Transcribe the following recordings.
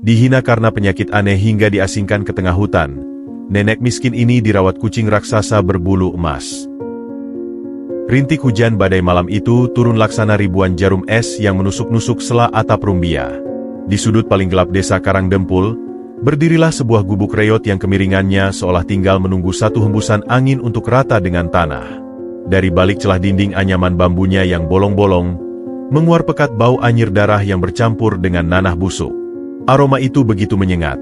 Dihina karena penyakit aneh hingga diasingkan ke tengah hutan, nenek miskin ini dirawat kucing raksasa berbulu emas. Rintik hujan badai malam itu turun laksana ribuan jarum es yang menusuk-nusuk sela atap Rumbia. Di sudut paling gelap desa Karangdempul, berdirilah sebuah gubuk reot yang kemiringannya seolah tinggal menunggu satu hembusan angin untuk rata dengan tanah. Dari balik celah dinding anyaman bambunya yang bolong-bolong, menguar pekat bau anyir darah yang bercampur dengan nanah busuk. Aroma itu begitu menyengat,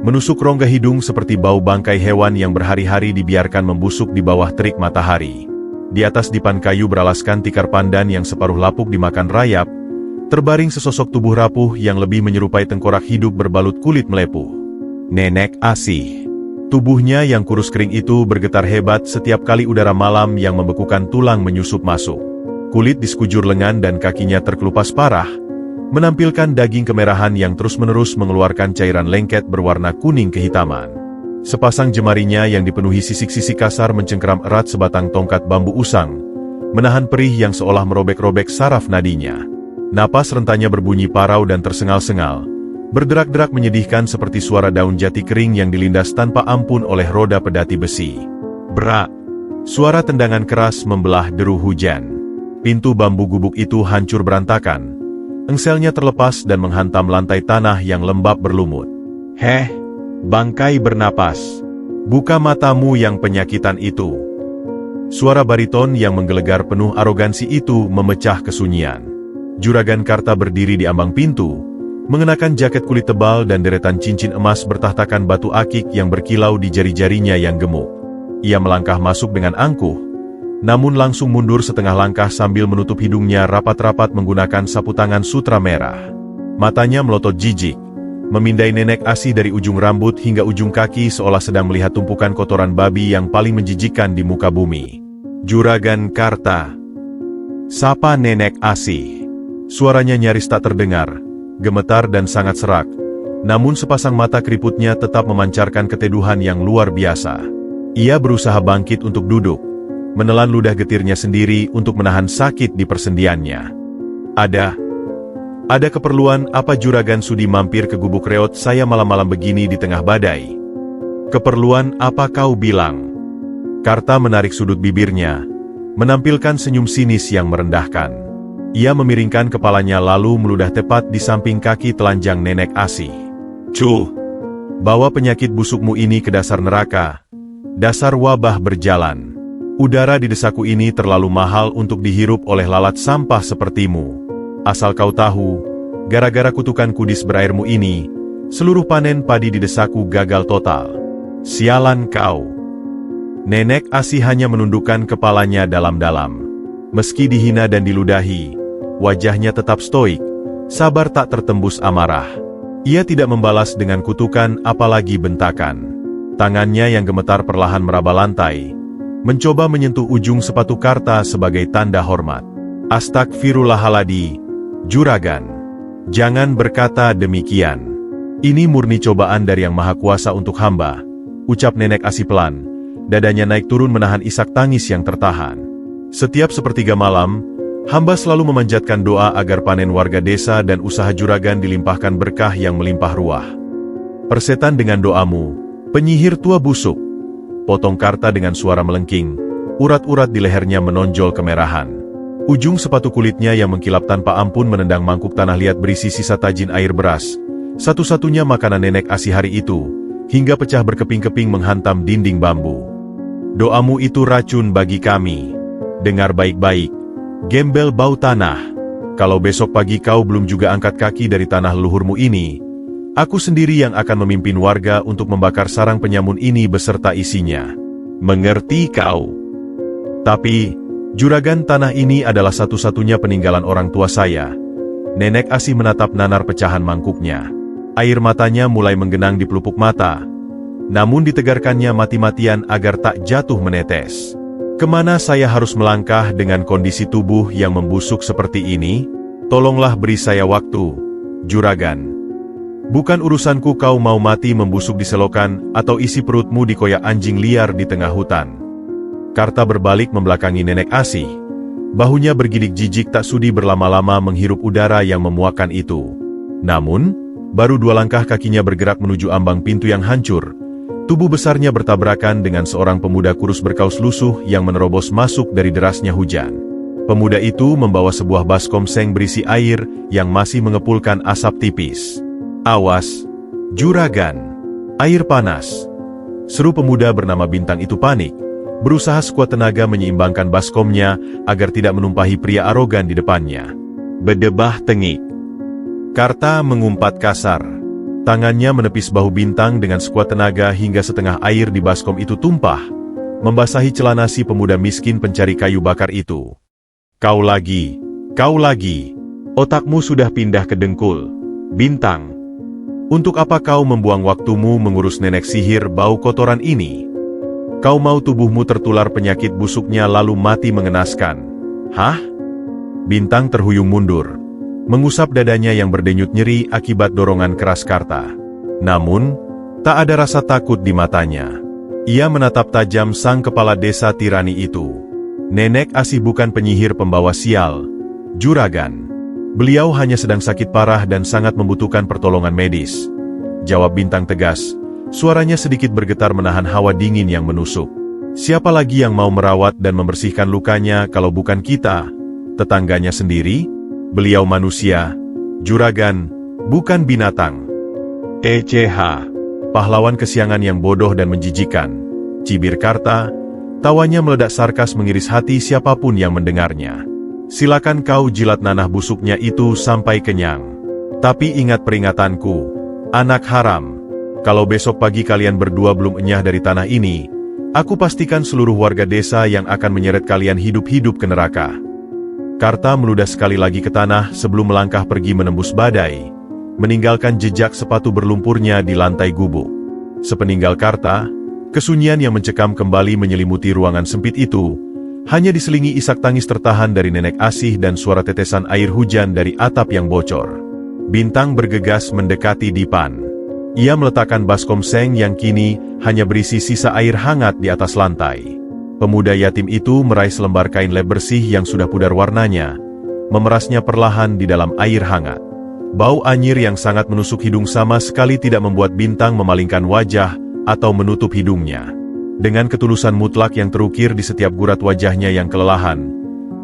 menusuk rongga hidung seperti bau bangkai hewan yang berhari-hari dibiarkan membusuk di bawah terik matahari. Di atas dipan kayu beralaskan tikar pandan yang separuh lapuk dimakan rayap, terbaring sesosok tubuh rapuh yang lebih menyerupai tengkorak hidup berbalut kulit melepuh. Nenek Asih. Tubuhnya yang kurus kering itu bergetar hebat setiap kali udara malam yang membekukan tulang menyusup masuk. Kulit di sekujur lengan dan kakinya terkelupas parah, menampilkan daging kemerahan yang terus-menerus mengeluarkan cairan lengket berwarna kuning kehitaman. Sepasang jemarinya yang dipenuhi sisik-sisik kasar mencengkeram erat sebatang tongkat bambu usang, menahan perih yang seolah merobek-robek saraf nadinya. Napas rentanya berbunyi parau dan tersengal-sengal, berderak-derak menyedihkan seperti suara daun jati kering yang dilindas tanpa ampun oleh roda pedati besi. Brak! Suara tendangan keras membelah deru hujan. Pintu bambu gubuk itu hancur berantakan. Engselnya terlepas dan menghantam lantai tanah yang lembab berlumut. Heh! Bangkai bernapas. Buka matamu yang penyakitan itu. Suara bariton yang menggelegar penuh arogansi itu memecah kesunyian. Juragan Karta berdiri di ambang pintu, mengenakan jaket kulit tebal dan deretan cincin emas bertahtakan batu akik yang berkilau di jari-jarinya yang gemuk. Ia melangkah masuk dengan angkuh, namun langsung mundur setengah langkah sambil menutup hidungnya rapat-rapat menggunakan sapu tangan sutra merah. Matanya melotot jijik, memindai nenek Asih dari ujung rambut hingga ujung kaki seolah sedang melihat tumpukan kotoran babi yang paling menjijikkan di muka bumi. Juragan Karta. Sapa nenek Asih. Suaranya nyaris tak terdengar, gemetar dan sangat serak, namun sepasang mata keriputnya tetap memancarkan keteduhan yang luar biasa. Ia berusaha bangkit untuk duduk, menelan ludah getirnya sendiri untuk menahan sakit di persendiannya. Ada keperluan apa Juragan Sudi mampir ke gubuk reot saya malam-malam begini di tengah badai? Keperluan apa kau bilang? Karta menarik sudut bibirnya, menampilkan senyum sinis yang merendahkan. Ia memiringkan kepalanya lalu meludah tepat di samping kaki telanjang nenek Asih. Cuh! Bawa penyakit busukmu ini ke dasar neraka. Dasar wabah berjalan. Udara di desaku ini terlalu mahal untuk dihirup oleh lalat sampah sepertimu. Asal kau tahu, gara-gara kutukan kudis berairmu ini, seluruh panen padi di desaku gagal total. Sialan kau! Nenek Asih hanya menundukkan kepalanya dalam-dalam. Meski dihina dan diludahi, wajahnya tetap stoik, sabar tak tertembus amarah. Ia tidak membalas dengan kutukan apalagi bentakan. Tangannya yang gemetar perlahan meraba lantai, mencoba menyentuh ujung sepatu Karta sebagai tanda hormat. Astagfirullahaladzim, Juragan. Jangan berkata demikian. Ini murni cobaan dari Yang Maha Kuasa untuk hamba, ucap nenek Asih pelan. Dadanya naik turun menahan isak tangis yang tertahan. Setiap sepertiga malam, hamba selalu memanjatkan doa agar panen warga desa dan usaha juragan dilimpahkan berkah yang melimpah ruah. Persetan dengan doamu, penyihir tua busuk, potong Karta dengan suara melengking, urat-urat di lehernya menonjol kemerahan. Ujung sepatu kulitnya yang mengkilap tanpa ampun menendang mangkuk tanah liat berisi sisa tajin air beras, satu-satunya makanan nenek Asih hari itu, hingga pecah berkeping-keping menghantam dinding bambu. Doamu itu racun bagi kami. Dengar baik-baik, gembel bau tanah. Kalau besok pagi kau belum juga angkat kaki dari tanah leluhurmu ini, aku sendiri yang akan memimpin warga untuk membakar sarang penyamun ini beserta isinya. Mengerti kau? Tapi Juragan, tanah ini adalah satu-satunya peninggalan orang tua saya. Nenek Asih menatap nanar pecahan mangkuknya. Air matanya mulai menggenang di pelupuk mata, namun ditegarkannya mati-matian agar tak jatuh menetes. Kemana saya harus melangkah dengan kondisi tubuh yang membusuk seperti ini? Tolonglah beri saya waktu, Juragan. Bukan urusanku kau mau mati membusuk di selokan atau isi perutmu dikoyak anjing liar di tengah hutan. Karta berbalik membelakangi nenek Asih. Bahunya bergidik jijik tak sudi berlama-lama menghirup udara yang memuakkan itu. Namun, Baru 2 langkah kakinya bergerak menuju ambang pintu yang hancur. Tubuh besarnya bertabrakan dengan seorang pemuda kurus berkaus lusuh yang menerobos masuk dari derasnya hujan. Pemuda itu membawa sebuah baskom seng berisi air yang masih mengepulkan asap tipis. "Awas, juragan! Air panas!" Seru pemuda bernama Bintang itu panik, berusaha sekuat tenaga menyeimbangkan baskomnya agar tidak menumpahi pria arogan di depannya. Bedebah tengik. Karta mengumpat kasar. Tangannya menepis bahu Bintang dengan sekuat tenaga hingga setengah air di baskom itu tumpah, membasahi celana si pemuda miskin pencari kayu bakar itu. Kau lagi! Otakmu sudah pindah ke dengkul, Bintang. Untuk apa kau membuang waktumu mengurus nenek sihir bau kotoran ini? Kau mau tubuhmu tertular penyakit busuknya lalu mati mengenaskan? Hah? Bintang terhuyung mundur, mengusap dadanya yang berdenyut nyeri akibat dorongan keras Karta. Namun, tak ada rasa takut di matanya. Ia menatap tajam sang kepala desa tirani itu. Nenek Asih bukan penyihir pembawa sial, juragan. Beliau hanya sedang sakit parah dan sangat membutuhkan pertolongan medis, jawab Bintang tegas. Suaranya sedikit bergetar menahan hawa dingin yang menusuk. Siapa lagi yang mau merawat dan membersihkan lukanya kalau bukan kita, tetangganya sendiri? Beliau manusia, juragan, bukan binatang. Pahlawan kesiangan yang bodoh dan menjijikan, cibir Karta. Tawanya meledak sarkas mengiris hati siapapun yang mendengarnya. Silakan kau jilat nanah busuknya itu sampai kenyang. Tapi ingat peringatanku, anak haram. Kalau besok pagi kalian berdua belum enyah dari tanah ini, aku pastikan seluruh warga desa yang akan menyeret kalian hidup-hidup ke neraka. Karta meludah sekali lagi ke tanah sebelum melangkah pergi menembus badai, meninggalkan jejak sepatu berlumpurnya di lantai gubuk. Sepeninggal Karta, kesunyian yang mencekam kembali menyelimuti ruangan sempit itu, hanya diselingi isak tangis tertahan dari nenek Asih dan suara tetesan air hujan dari atap yang bocor. Bintang bergegas mendekati dipan. Ia meletakkan baskom seng yang kini hanya berisi sisa air hangat di atas lantai. Pemuda yatim itu meraih selembar kain lep bersih yang sudah pudar warnanya, memerasnya perlahan di dalam air hangat. Bau anyir yang sangat menusuk hidung sama sekali tidak membuat Bintang memalingkan wajah atau menutup hidungnya. Dengan ketulusan mutlak yang terukir di setiap gurat wajahnya yang kelelahan,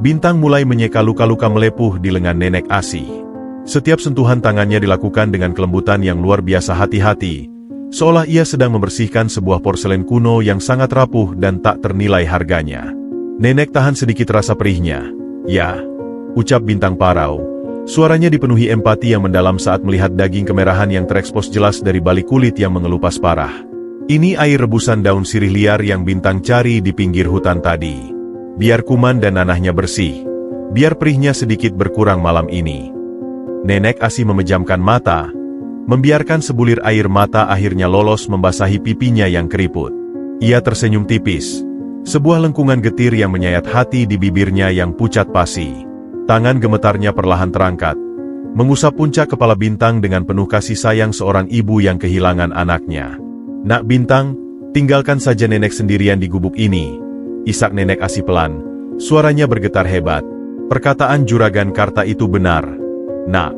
Bintang mulai menyeka luka-luka melepuh di lengan nenek Asih. Setiap sentuhan tangannya dilakukan dengan kelembutan yang luar biasa hati-hati, seolah ia sedang membersihkan sebuah porselen kuno yang sangat rapuh dan tak ternilai harganya. Nenek tahan sedikit rasa perihnya. "Ya," ucap Bintang parau. Suaranya dipenuhi empati yang mendalam saat melihat daging kemerahan yang terekspos jelas dari balik kulit yang mengelupas parah. Ini air rebusan daun sirih liar yang Bintang cari di pinggir hutan tadi. Biar kuman dan nanahnya bersih, biar perihnya sedikit berkurang malam ini. Nenek Asih memejamkan mata, membiarkan sebulir air mata akhirnya lolos membasahi pipinya yang keriput. Ia tersenyum tipis, sebuah lengkungan getir yang menyayat hati di bibirnya yang pucat pasi. Tangan gemetarnya perlahan terangkat, mengusap puncak kepala Bintang dengan penuh kasih sayang seorang ibu yang kehilangan anaknya. "Nak Bintang, tinggalkan saja nenek sendirian di gubuk ini," isak nenek Asih pelan. Suaranya bergetar hebat. Perkataan juragan Karta itu benar. "Nak,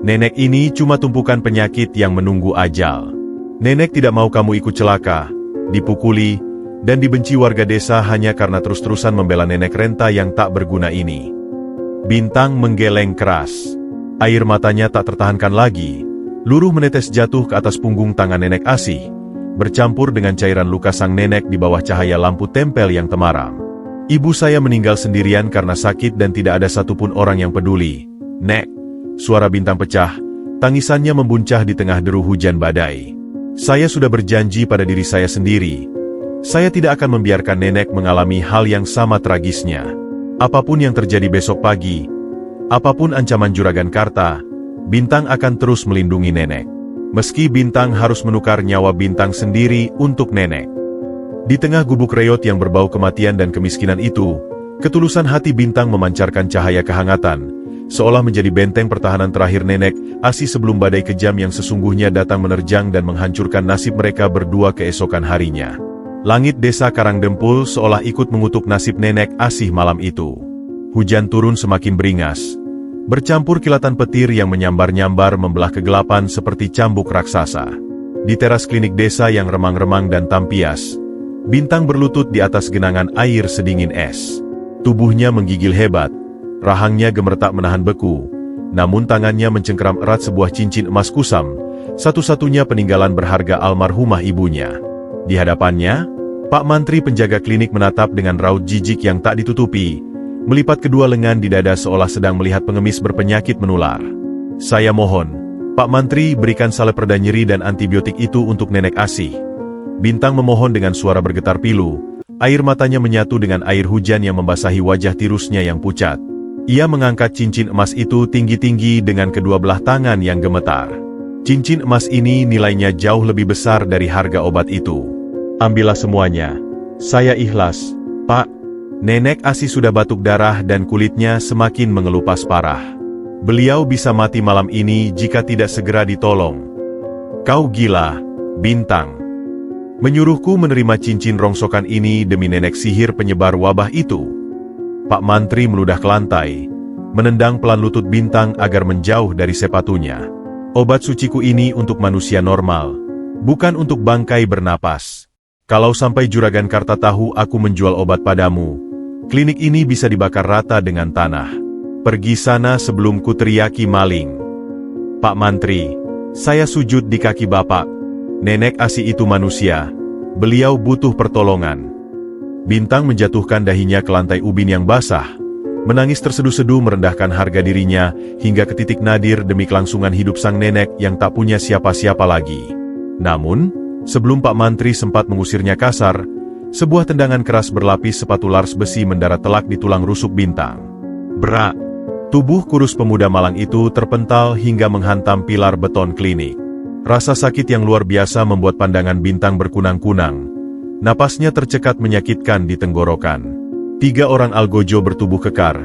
nenek ini cuma tumpukan penyakit yang menunggu ajal. Nenek tidak mau kamu ikut celaka, dipukuli, dan dibenci warga desa hanya karena terus-terusan membela nenek renta yang tak berguna ini." Bintang menggeleng keras. Air matanya tak tertahankan lagi, luruh menetes jatuh ke atas punggung tangan nenek Asih, bercampur dengan cairan luka sang nenek di bawah cahaya lampu tempel yang temaram. "Ibu saya meninggal sendirian karena sakit dan tidak ada satupun orang yang peduli, Nek." Suara Bintang pecah, tangisannya membuncah di tengah deru hujan badai. "Saya sudah berjanji pada diri saya sendiri, saya tidak akan membiarkan nenek mengalami hal yang sama tragisnya. Apapun yang terjadi besok pagi, apapun ancaman juragan Karta, Bintang akan terus melindungi nenek. Meski Bintang harus menukar nyawa Bintang sendiri untuk nenek." Di tengah gubuk reot yang berbau kematian dan kemiskinan itu, ketulusan hati Bintang memancarkan cahaya kehangatan, seolah menjadi benteng pertahanan terakhir nenek Asih sebelum badai kejam yang sesungguhnya datang menerjang dan menghancurkan nasib mereka berdua keesokan harinya. Langit desa Karangdempul seolah ikut mengutuk nasib nenek Asih malam itu. Hujan turun semakin beringas, Bercampur kilatan petir yang menyambar-nyambar membelah kegelapan seperti cambuk raksasa. Di teras klinik desa yang remang-remang dan tampias, Bintang berlutut di atas genangan air sedingin es. Tubuhnya menggigil hebat, rahangnya gemeretak menahan beku, namun tangannya mencengkeram erat sebuah cincin emas kusam, satu-satunya peninggalan berharga almarhumah ibunya. Di hadapannya, Pak Mantri penjaga klinik menatap dengan raut jijik yang tak ditutupi, melipat kedua lengan di dada seolah sedang melihat pengemis berpenyakit menular. "Saya mohon, Pak Mantri, berikan salep pereda nyeri dan antibiotik itu untuk Nenek Asih." Bintang memohon dengan suara bergetar pilu, air matanya menyatu dengan air hujan yang membasahi wajah tirusnya yang pucat. Ia mengangkat cincin emas itu tinggi-tinggi dengan kedua belah tangan yang gemetar. Cincin emas ini nilainya jauh lebih besar dari harga obat itu. "Ambillah semuanya. Saya ikhlas, Pak." Nenek Asih sudah batuk darah dan kulitnya semakin mengelupas parah. Beliau bisa mati malam ini jika tidak segera ditolong. "Kau gila, Bintang. Menyuruhku menerima cincin rongsokan ini demi nenek sihir penyebar wabah itu." Pak Mantri meludah ke lantai, menendang pelan lutut Bintang agar menjauh dari sepatunya. "Obat suciku ini untuk manusia normal, bukan untuk bangkai bernapas. Kalau sampai Juragan Karta tahu aku menjual obat padamu, klinik ini bisa dibakar rata dengan tanah. Pergi sana sebelum ku teriaki maling." "Pak Mantri, saya sujud di kaki Bapak. Nenek Asih itu manusia. Beliau butuh pertolongan." Bintang menjatuhkan dahinya ke lantai ubin yang basah, menangis terseduh-seduh merendahkan harga dirinya hingga ke titik nadir demi kelangsungan hidup sang nenek yang tak punya siapa-siapa lagi. Namun, sebelum Pak Mantri sempat mengusirnya kasar, sebuah tendangan keras berlapis sepatu lars besi mendarat telak di tulang rusuk Bintang. Brak! Tubuh kurus pemuda malang itu terpental hingga menghantam pilar beton klinik. Rasa sakit yang luar biasa membuat pandangan Bintang berkunang-kunang. Napasnya tercekat menyakitkan di tenggorokan. 3 orang algojo bertubuh kekar,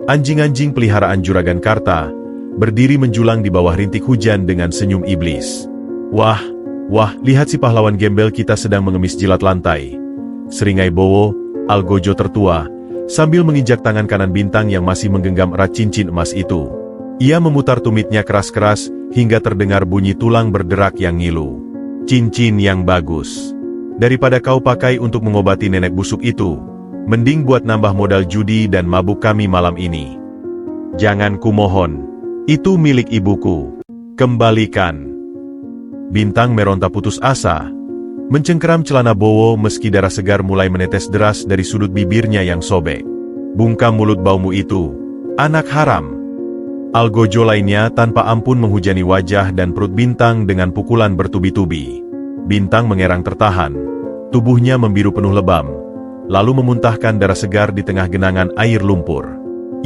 anjing-anjing peliharaan Juragan Karta, berdiri menjulang di bawah rintik hujan dengan senyum iblis. Wah, lihat si pahlawan gembel kita sedang mengemis jilat lantai." Seringai Bowo, algojo tertua, sambil menginjak tangan kanan Bintang yang masih menggenggam erat cincin emas itu. Ia memutar tumitnya keras-keras hingga terdengar bunyi tulang berderak yang ngilu. "Cincin yang bagus. Daripada kau pakai untuk mengobati nenek busuk itu, mending buat nambah modal judi dan mabuk kami malam ini. Jangan kumohon, itu milik ibuku. Kembalikan." Bintang meronta putus asa, mencengkeram celana Bowo meski darah segar mulai menetes deras dari sudut bibirnya yang sobek. "Bungkam mulut baumu itu, anak haram." Algojo lainnya tanpa ampun menghujani wajah dan perut Bintang dengan pukulan bertubi-tubi. Bintang mengerang tertahan, tubuhnya membiru penuh lebam, lalu memuntahkan darah segar di tengah genangan air lumpur.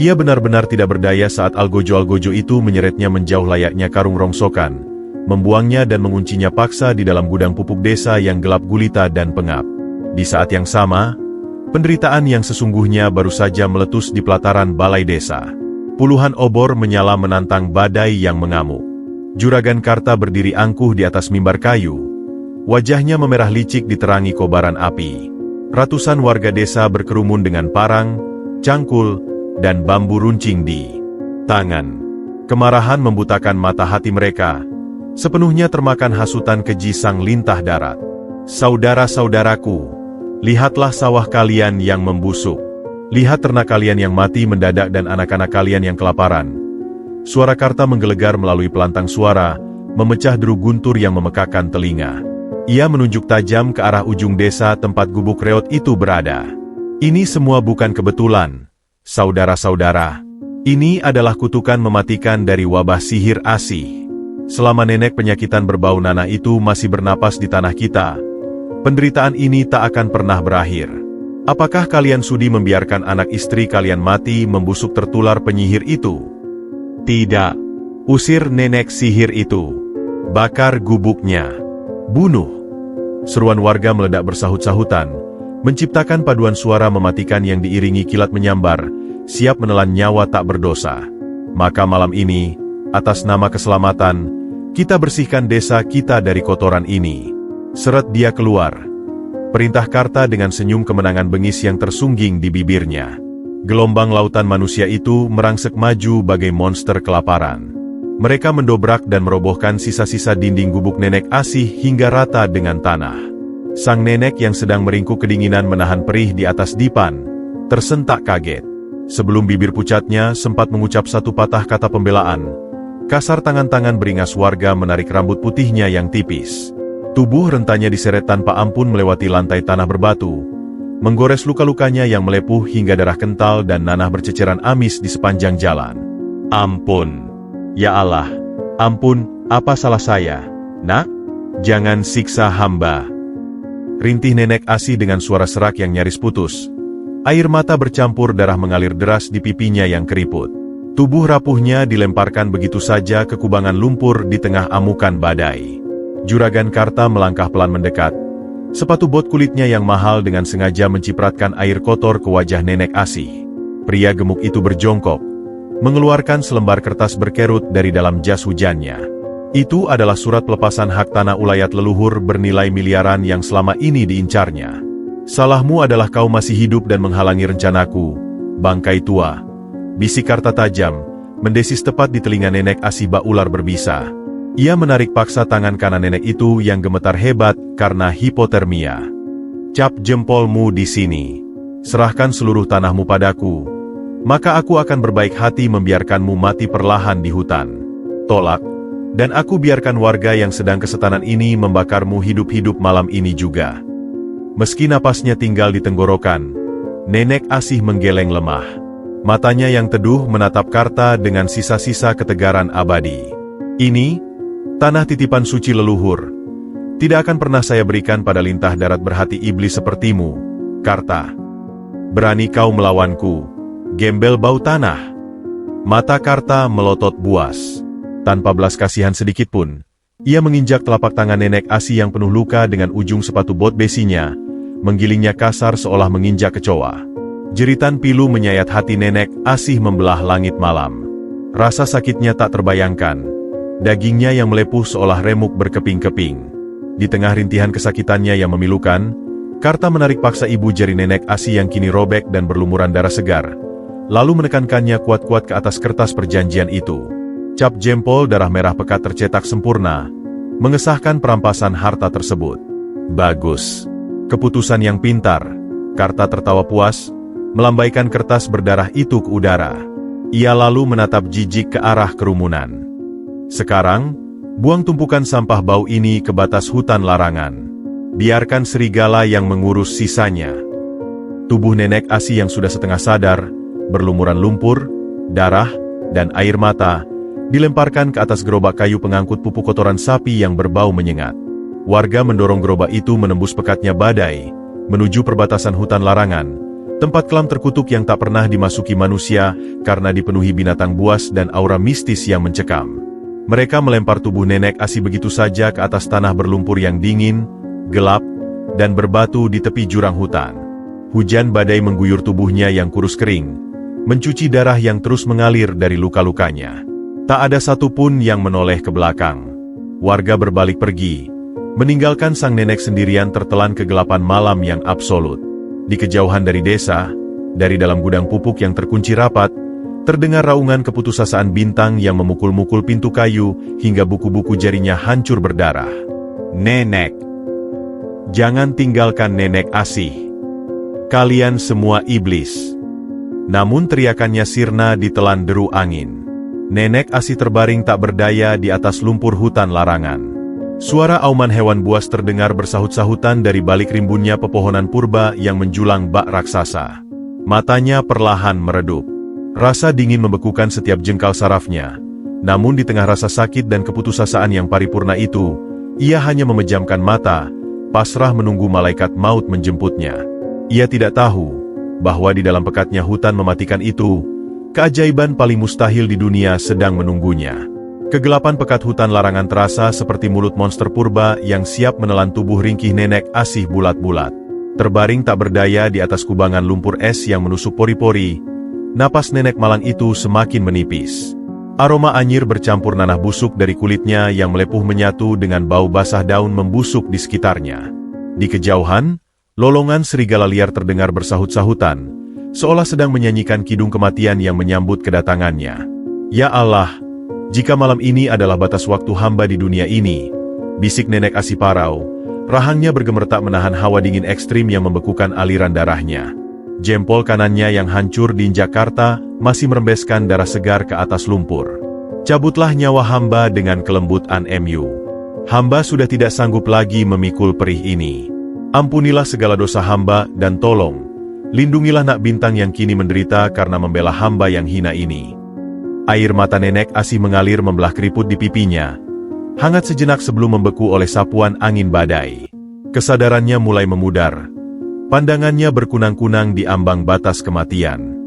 Ia benar-benar tidak berdaya saat algojo-algojo itu menyeretnya menjauh layaknya karung rongsokan, membuangnya dan menguncinya paksa di dalam gudang pupuk desa yang gelap gulita dan pengap. Di saat yang sama, penderitaan yang sesungguhnya baru saja meletus di pelataran balai desa. Puluhan obor menyala menantang badai yang mengamuk. Juragan Karta berdiri angkuh di atas mimbar kayu. Wajahnya memerah licik diterangi kobaran api. Ratusan warga desa berkerumun dengan parang, cangkul, dan bambu runcing di tangan. Kemarahan membutakan mata hati mereka, sepenuhnya termakan hasutan keji sang lintah darat. "Saudara-saudaraku, lihatlah sawah kalian yang membusuk. Lihat ternak kalian yang mati mendadak dan anak-anak kalian yang kelaparan." Suara Karta menggelegar melalui pelantang suara, memecah deru guntur yang memekakkan telinga. Ia menunjuk tajam ke arah ujung desa tempat gubuk reot itu berada. "Ini semua bukan kebetulan, saudara-saudara. Ini adalah kutukan mematikan dari wabah sihir Asih. Selama nenek penyakitan berbau nanah itu masih bernapas di tanah kita, penderitaan ini tak akan pernah berakhir. Apakah kalian sudi membiarkan anak istri kalian mati membusuk tertular penyihir itu? Tidak. Usir nenek sihir itu. Bakar gubuknya. Bunuh." Seruan warga meledak bersahut-sahutan, menciptakan paduan suara mematikan yang diiringi kilat menyambar, siap menelan nyawa tak berdosa. "Maka malam ini, atas nama keselamatan, kita bersihkan desa kita dari kotoran ini." Seret dia keluar. Perintah Karta dengan senyum kemenangan bengis yang tersungging di bibirnya. Gelombang lautan manusia itu merangsek maju bagai monster kelaparan. Mereka mendobrak dan merobohkan sisa-sisa dinding gubuk Nenek Asih hingga rata dengan tanah. Sang nenek yang sedang meringkuk kedinginan menahan perih di atas dipan, tersentak kaget. Sebelum bibir pucatnya sempat mengucap satu patah kata pembelaan, kasar tangan-tangan beringas warga menarik rambut putihnya yang tipis. Tubuh rentanya diseret tanpa ampun melewati lantai tanah berbatu, menggores luka-lukanya yang melepuh hingga darah kental dan nanah berceceran amis di sepanjang jalan. Ampun. Ya Allah, ampun, apa salah saya? Nak, jangan siksa hamba. Rintih Nenek Asih dengan suara serak yang nyaris putus. Air mata bercampur darah mengalir deras di pipinya yang keriput. Tubuh rapuhnya dilemparkan begitu saja ke kubangan lumpur di tengah amukan badai. Juragan Karta melangkah pelan mendekat. Sepatu bot kulitnya yang mahal dengan sengaja mencipratkan air kotor ke wajah Nenek Asih. Pria gemuk itu berjongkok, mengeluarkan selembar kertas berkerut dari dalam jas hujannya. Itu adalah surat pelepasan hak tanah ulayat leluhur bernilai miliaran yang selama ini diincarnya. Salahmu adalah kau masih hidup dan menghalangi rencanaku, bangkai tua. Bisik Karta tajam, mendesis tepat di telinga Nenek Asih bak ular berbisa. Ia menarik paksa tangan kanan nenek itu yang gemetar hebat karena hipotermia. Cap jempolmu di sini. Serahkan seluruh tanahmu padaku. Maka aku akan berbaik hati membiarkanmu mati perlahan di hutan. Tolak. Dan aku biarkan warga yang sedang kesetanan ini membakarmu hidup-hidup malam ini juga. Meski napasnya tinggal di tenggorokan, Nenek Asih menggeleng lemah. Matanya yang teduh menatap Karta dengan sisa-sisa ketegaran abadi. Ini tanah titipan suci leluhur. Tidak akan pernah saya berikan pada lintah darat berhati iblis sepertimu, Karta. Berani kau melawanku, gembel bau tanah. Mata Karta melotot buas. Tanpa belas kasihan sedikitpun, ia menginjak telapak tangan Nenek Asih yang penuh luka dengan ujung sepatu bot besinya, menggilingnya kasar seolah menginjak kecoa. Jeritan pilu menyayat hati Nenek Asih membelah langit malam. Rasa sakitnya tak terbayangkan. Dagingnya yang melepuh seolah remuk berkeping-keping. Di tengah rintihan kesakitannya yang memilukan, Karta menarik paksa ibu jari Nenek Asih yang kini robek dan berlumuran darah segar, lalu menekankannya kuat-kuat ke atas kertas perjanjian itu. Cap jempol darah merah pekat tercetak sempurna, mengesahkan perampasan harta tersebut. Bagus. Keputusan yang pintar. Karta tertawa puas, melambaikan kertas berdarah itu ke udara. Ia lalu menatap jijik ke arah kerumunan. Sekarang, buang tumpukan sampah bau ini ke batas hutan larangan. Biarkan serigala yang mengurus sisanya. Tubuh Nenek Asih yang sudah setengah sadar, berlumuran lumpur, darah, dan air mata, dilemparkan ke atas gerobak kayu pengangkut pupuk kotoran sapi yang berbau menyengat. Warga mendorong gerobak itu menembus pekatnya badai, menuju perbatasan hutan larangan, tempat kelam terkutuk yang tak pernah dimasuki manusia karena dipenuhi binatang buas dan aura mistis yang mencekam. Mereka melempar tubuh Nenek Asih begitu saja ke atas tanah berlumpur yang dingin, gelap, dan berbatu di tepi jurang hutan. Hujan badai mengguyur tubuhnya yang kurus kering, mencuci darah yang terus mengalir dari luka-lukanya. Tak ada satupun yang menoleh ke belakang. Warga berbalik pergi, meninggalkan sang nenek sendirian tertelan kegelapan malam yang absolut. Di kejauhan dari desa, dari dalam gudang pupuk yang terkunci rapat, terdengar raungan keputusasaan bintang yang memukul-mukul pintu kayu hingga buku-buku jarinya hancur berdarah. Nenek! Jangan tinggalkan Nenek Asih. Kalian semua iblis. Namun teriakannya sirna ditelan deru angin. Nenek Asih terbaring tak berdaya di atas lumpur hutan larangan. Suara auman hewan buas terdengar bersahut-sahutan dari balik rimbunnya pepohonan purba yang menjulang bak raksasa. Matanya perlahan meredup. Rasa dingin membekukan setiap jengkal sarafnya. Namun di tengah rasa sakit dan keputusasaan yang paripurna itu, ia hanya memejamkan mata, pasrah menunggu malaikat maut menjemputnya. Ia tidak tahu bahwa di dalam pekatnya hutan mematikan itu, keajaiban paling mustahil di dunia sedang menunggunya. Kegelapan pekat hutan larangan terasa seperti mulut monster purba yang siap menelan tubuh ringkih Nenek Asih bulat-bulat. Terbaring tak berdaya di atas kubangan lumpur es yang menusuk pori-pori, napas nenek malang itu semakin menipis. Aroma anyir bercampur nanah busuk dari kulitnya yang melepuh menyatu dengan bau basah daun membusuk di sekitarnya. Di kejauhan, lolongan serigala liar terdengar bersahut-sahutan, seolah sedang menyanyikan kidung kematian yang menyambut kedatangannya. Ya Allah, jika malam ini adalah batas waktu hamba di dunia ini, bisik Nenek Asi Parau, rahangnya bergemertak menahan hawa dingin ekstrim yang membekukan aliran darahnya. Jempol kanannya yang hancur diinjak Karta masih merembeskan darah segar ke atas lumpur. Cabutlah nyawa hamba dengan kelembutan MU. Hamba sudah tidak sanggup lagi memikul perih ini. Ampunilah segala dosa hamba dan tolong lindungilah nak bintang yang kini menderita karena membela hamba yang hina ini. Air mata Nenek Asi mengalir membelah keriput di pipinya, hangat sejenak sebelum membeku oleh sapuan angin badai. Kesadarannya mulai memudar. Pandangannya berkunang-kunang di ambang batas kematian.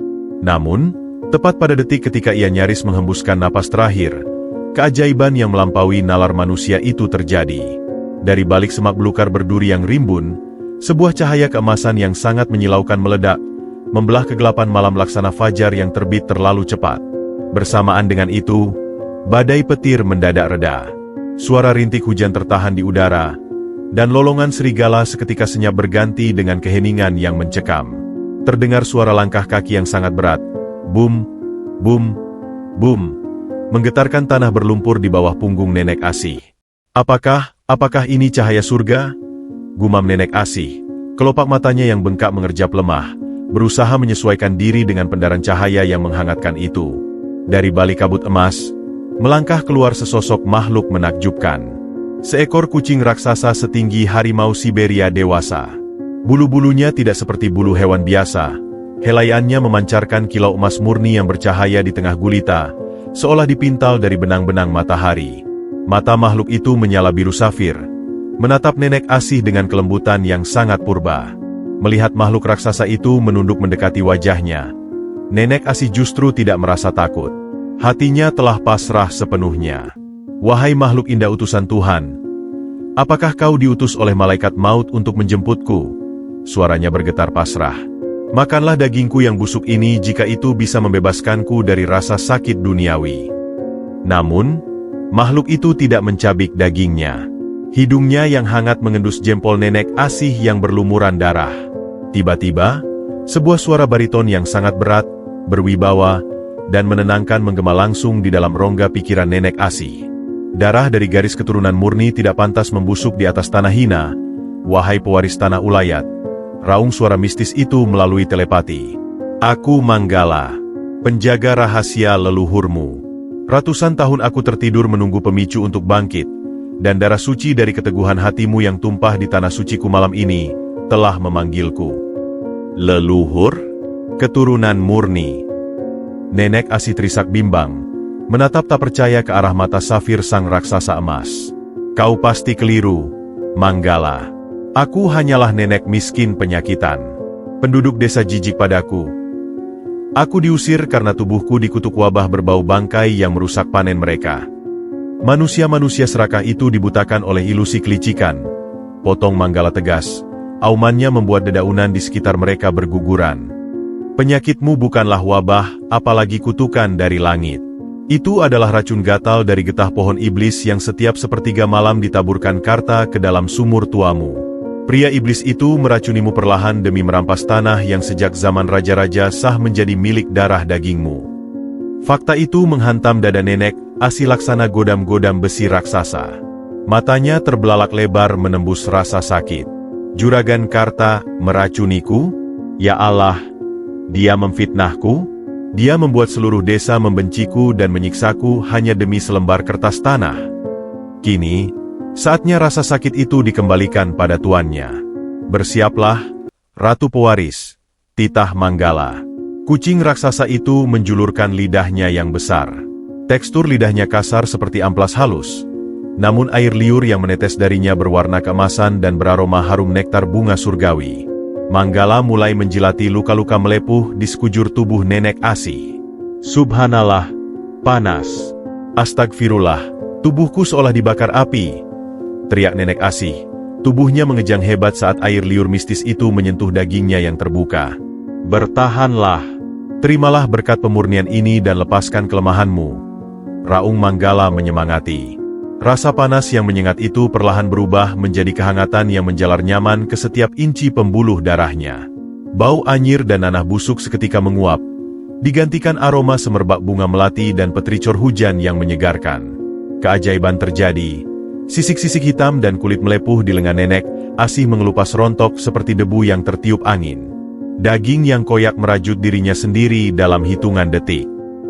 Namun, tepat pada detik ketika ia nyaris menghembuskan napas terakhir, keajaiban yang melampaui nalar manusia itu terjadi. Dari balik semak belukar berduri yang rimbun, sebuah cahaya keemasan yang sangat menyilaukan meledak, membelah kegelapan malam laksana fajar yang terbit terlalu cepat. Bersamaan dengan itu, badai petir mendadak reda. Suara rintik hujan tertahan di udara, dan lolongan serigala seketika senyap berganti dengan keheningan yang mencekam. Terdengar suara langkah kaki yang sangat berat. Bum, bum, bum, menggetarkan tanah berlumpur di bawah punggung Nenek Asi. Apakah ini cahaya surga? Gumam Nenek Asi. Kelopak matanya yang bengkak mengerjap lemah, berusaha menyesuaikan diri dengan pendaran cahaya yang menghangatkan itu. Dari balik kabut emas, melangkah keluar sesosok makhluk menakjubkan. Seekor kucing raksasa setinggi harimau Siberia dewasa. Bulu-bulunya tidak seperti bulu hewan biasa. Helaiannya memancarkan kilau emas murni yang bercahaya di tengah gulita, seolah dipintal dari benang-benang matahari. Mata makhluk itu menyala biru safir, menatap Nenek Asi dengan kelembutan yang sangat purba. Melihat makhluk raksasa itu menunduk mendekati wajahnya, Nenek Asi justru tidak merasa takut. Hatinya telah pasrah sepenuhnya. Wahai makhluk indah utusan Tuhan, apakah kau diutus oleh malaikat maut untuk menjemputku? Suaranya bergetar pasrah. Makanlah dagingku yang busuk ini jika itu bisa membebaskanku dari rasa sakit duniawi. Namun, makhluk itu tidak mencabik dagingnya. Hidungnya yang hangat mengendus jempol Nenek Asi yang berlumuran darah. Tiba-tiba, sebuah suara bariton yang sangat berat, berwibawa, dan menenangkan menggema langsung di dalam rongga pikiran Nenek Asi. Darah dari garis keturunan murni tidak pantas membusuk di atas tanah hina. Wahai pewaris tanah ulayat, raung suara mistis itu melalui telepati. Aku Manggala, penjaga rahasia leluhurmu. Ratusan tahun aku tertidur menunggu pemicu untuk bangkit, dan darah suci dari keteguhan hatimu yang tumpah di tanah suciku malam ini, telah memanggilku. Leluhur? Keturunan murni. Nenek Asi terisak bimbang, menatap tak percaya ke arah mata safir sang raksasa emas. Kau pasti keliru, Manggala. Aku hanyalah nenek miskin penyakitan. Penduduk desa jijik padaku. Aku diusir karena tubuhku dikutuk wabah berbau bangkai yang merusak panen mereka. Manusia-manusia serakah itu dibutakan oleh ilusi kelicikan. Potong Manggala tegas. Aumannya membuat dedaunan di sekitar mereka berguguran. Penyakitmu bukanlah wabah, apalagi kutukan dari langit. Itu adalah racun gatal dari getah pohon iblis yang setiap sepertiga malam ditaburkan Karta ke dalam sumur tuamu. Pria iblis itu meracunimu perlahan demi merampas tanah yang sejak zaman raja-raja sah menjadi milik darah dagingmu. Fakta itu menghantam dada Nenek Asi laksana godam-godam besi raksasa. Matanya terbelalak lebar menembus rasa sakit. Juragan Karta meracuniku? Ya Allah, dia memfitnahku? Dia membuat seluruh desa membenciku dan menyiksaku hanya demi selembar kertas tanah. Kini, saatnya rasa sakit itu dikembalikan pada tuannya. Bersiaplah, Ratu Pewaris, titah Manggala. Kucing raksasa itu menjulurkan lidahnya yang besar. Tekstur lidahnya kasar seperti amplas halus. Namun air liur yang menetes darinya berwarna keemasan dan beraroma harum nektar bunga surgawi. Manggala mulai menjilati luka-luka melepuh di sekujur tubuh Nenek Asi. Subhanallah, panas. Astagfirullah, tubuhku seolah dibakar api. Teriak Nenek Asi. Tubuhnya mengejang hebat saat air liur mistis itu menyentuh dagingnya yang terbuka. Bertahanlah. Terimalah berkat pemurnian ini dan lepaskan kelemahanmu. Raung Manggala menyemangati. Rasa panas yang menyengat itu perlahan berubah menjadi kehangatan yang menjalar nyaman ke setiap inci pembuluh darahnya. Bau anyir dan nanah busuk seketika menguap, digantikan aroma semerbak bunga melati dan petricor hujan yang menyegarkan. Keajaiban terjadi. Sisik-sisik hitam dan kulit melepuh di lengan Nenek Asih mengelupas rontok seperti debu yang tertiup angin. Daging yang koyak merajut dirinya sendiri dalam hitungan detik.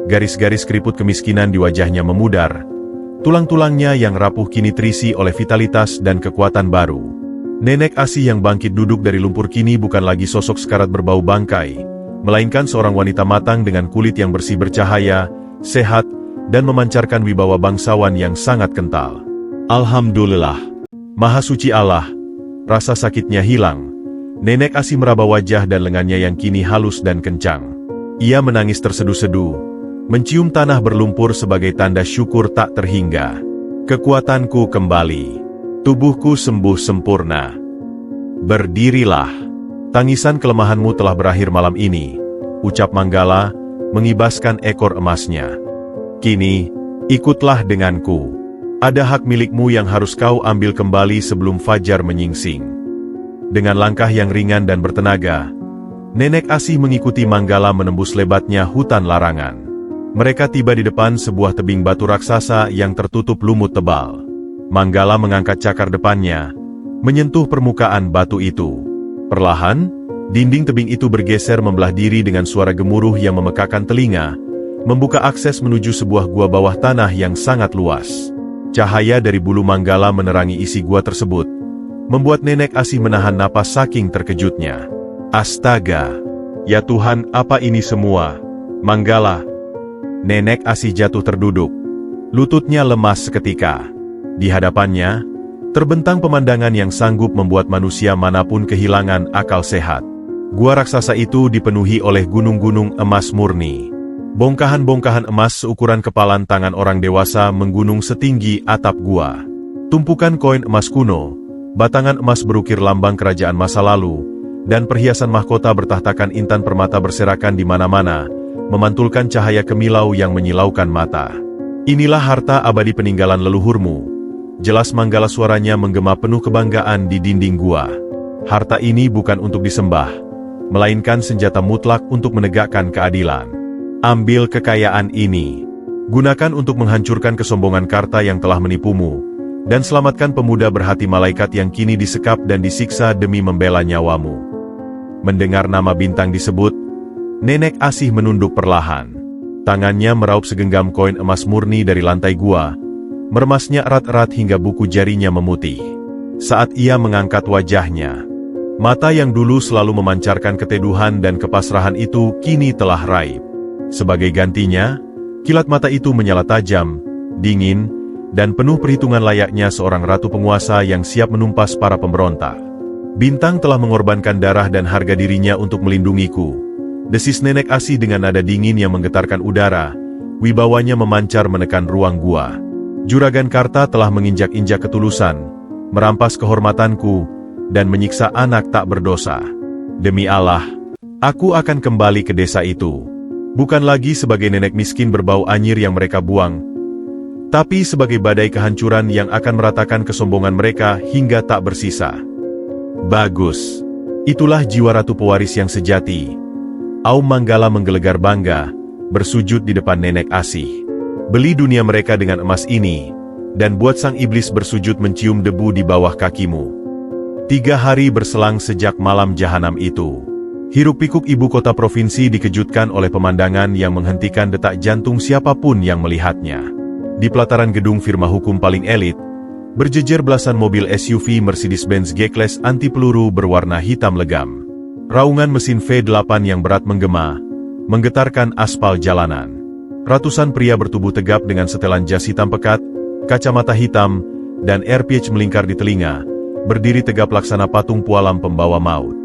Garis-garis keriput kemiskinan di wajahnya memudar. Tulang-tulangnya yang rapuh kini terisi oleh vitalitas dan kekuatan baru. Nenek Asih yang bangkit duduk dari lumpur kini bukan lagi sosok sekarat berbau bangkai, melainkan seorang wanita matang dengan kulit yang bersih bercahaya, sehat, dan memancarkan wibawa bangsawan yang sangat kental. Alhamdulillah. Maha suci Allah. Rasa sakitnya hilang. Nenek Asih meraba wajah dan lengannya yang kini halus dan kencang. Ia menangis tersedu-sedu, mencium tanah berlumpur sebagai tanda syukur tak terhingga. Kekuatanku kembali. Tubuhku sembuh sempurna. Berdirilah. Tangisan kelemahanmu telah berakhir malam ini, ucap Manggala, mengibaskan ekor emasnya. Kini, ikutlah denganku. Ada hak milikmu yang harus kau ambil kembali sebelum fajar menyingsing. Dengan langkah yang ringan dan bertenaga, Nenek Asih mengikuti Manggala menembus lebatnya hutan larangan. Mereka tiba di depan sebuah tebing batu raksasa yang tertutup lumut tebal. Manggala mengangkat cakar depannya, menyentuh permukaan batu itu. Perlahan, dinding tebing itu bergeser membelah diri dengan suara gemuruh yang memekakan telinga, membuka akses menuju sebuah gua bawah tanah yang sangat luas. Cahaya dari bulu Manggala menerangi isi gua tersebut, membuat Nenek Asih menahan napas saking terkejutnya. Astaga! Ya Tuhan, apa ini semua? Manggala! Nenek Asih jatuh terduduk. Lututnya lemas seketika. Di hadapannya, terbentang pemandangan yang sanggup membuat manusia manapun kehilangan akal sehat. Gua raksasa itu dipenuhi oleh gunung-gunung emas murni. Bongkahan-bongkahan emas seukuran kepalan tangan orang dewasa menggunung setinggi atap gua. Tumpukan koin emas kuno, batangan emas berukir lambang kerajaan masa lalu, dan perhiasan mahkota bertahtakan intan permata berserakan di mana-mana, memantulkan cahaya kemilau yang menyilaukan mata. Inilah harta abadi peninggalan leluhurmu. Jelas Manggala suaranya menggema penuh kebanggaan di dinding gua. Harta ini bukan untuk disembah, melainkan senjata mutlak untuk menegakkan keadilan. Ambil kekayaan ini. Gunakan untuk menghancurkan kesombongan Karta yang telah menipumu, dan selamatkan pemuda berhati malaikat yang kini disekap dan disiksa demi membela nyawamu. Mendengar nama bintang disebut, Nenek Asih menunduk perlahan. Tangannya meraup segenggam koin emas murni dari lantai gua, meremasnya erat-erat hingga buku jarinya memutih. Saat ia mengangkat wajahnya, mata yang dulu selalu memancarkan keteduhan dan kepasrahan itu kini telah raib. Sebagai gantinya, kilat mata itu menyala tajam, dingin, dan penuh perhitungan layaknya seorang ratu penguasa yang siap menumpas para pemberontak. Bintang telah mengorbankan darah dan harga dirinya untuk melindungiku. Desis Nenek Asih dengan nada dingin yang menggetarkan udara, wibawanya memancar menekan ruang gua. Juragan Karta telah menginjak-injak ketulusan, merampas kehormatanku, dan menyiksa anak tak berdosa. Demi Allah, aku akan kembali ke desa itu. Bukan lagi sebagai nenek miskin berbau anyir yang mereka buang, tapi sebagai badai kehancuran yang akan meratakan kesombongan mereka hingga tak bersisa. Bagus. Itulah jiwa ratu pewaris yang sejati. Aum Manggala menggelegar bangga, bersujud di depan Nenek Asih. Beli dunia mereka dengan emas ini, dan buat sang iblis bersujud mencium debu di bawah kakimu. 3 hari berselang sejak malam jahanam itu. Hiruk-pikuk ibu kota provinsi dikejutkan oleh pemandangan yang menghentikan detak jantung siapapun yang melihatnya. Di pelataran gedung firma hukum paling elit, berjejer belasan mobil SUV Mercedes-Benz G-Class anti-peluru berwarna hitam legam. Raungan mesin V8 yang berat menggema, menggetarkan aspal jalanan. Ratusan pria bertubuh tegap dengan setelan jas hitam pekat, kacamata hitam, dan airpiece melingkar di telinga, berdiri tegap laksana patung pualam pembawa maut.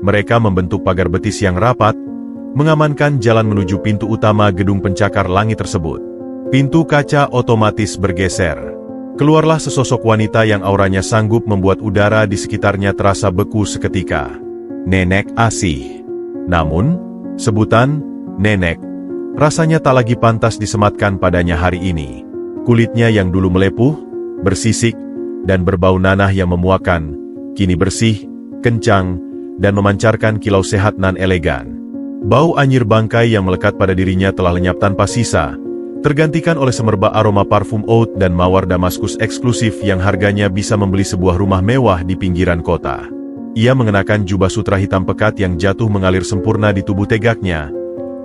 Mereka membentuk pagar betis yang rapat, mengamankan jalan menuju pintu utama gedung pencakar langit tersebut. Pintu kaca otomatis bergeser. Keluarlah sesosok wanita yang auranya sanggup membuat udara di sekitarnya terasa beku seketika. Nenek Asih. Namun, sebutan Nenek rasanya tak lagi pantas disematkan padanya hari ini. Kulitnya yang dulu melepuh, bersisik, dan berbau nanah yang memuakan, kini bersih, kencang, dan memancarkan kilau sehat nan elegan. Bau anyir bangkai yang melekat pada dirinya telah lenyap tanpa sisa, tergantikan oleh semerbak aroma parfum oud dan mawar Damaskus eksklusif yang harganya bisa membeli sebuah rumah mewah di pinggiran kota. Ia mengenakan jubah sutra hitam pekat yang jatuh mengalir sempurna di tubuh tegaknya,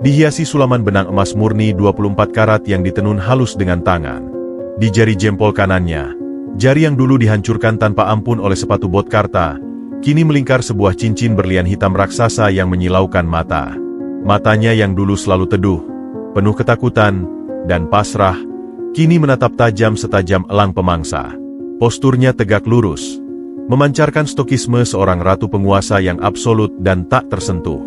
dihiasi sulaman benang emas murni 24 karat yang ditenun halus dengan tangan. Di jari jempol kanannya, jari yang dulu dihancurkan tanpa ampun oleh sepatu bot Karta, kini melingkar sebuah cincin berlian hitam raksasa yang menyilaukan mata. Matanya yang dulu selalu teduh, penuh ketakutan, dan pasrah, kini menatap tajam setajam elang pemangsa. Posturnya tegak lurus, memancarkan stokisme seorang ratu penguasa yang absolut dan tak tersentuh.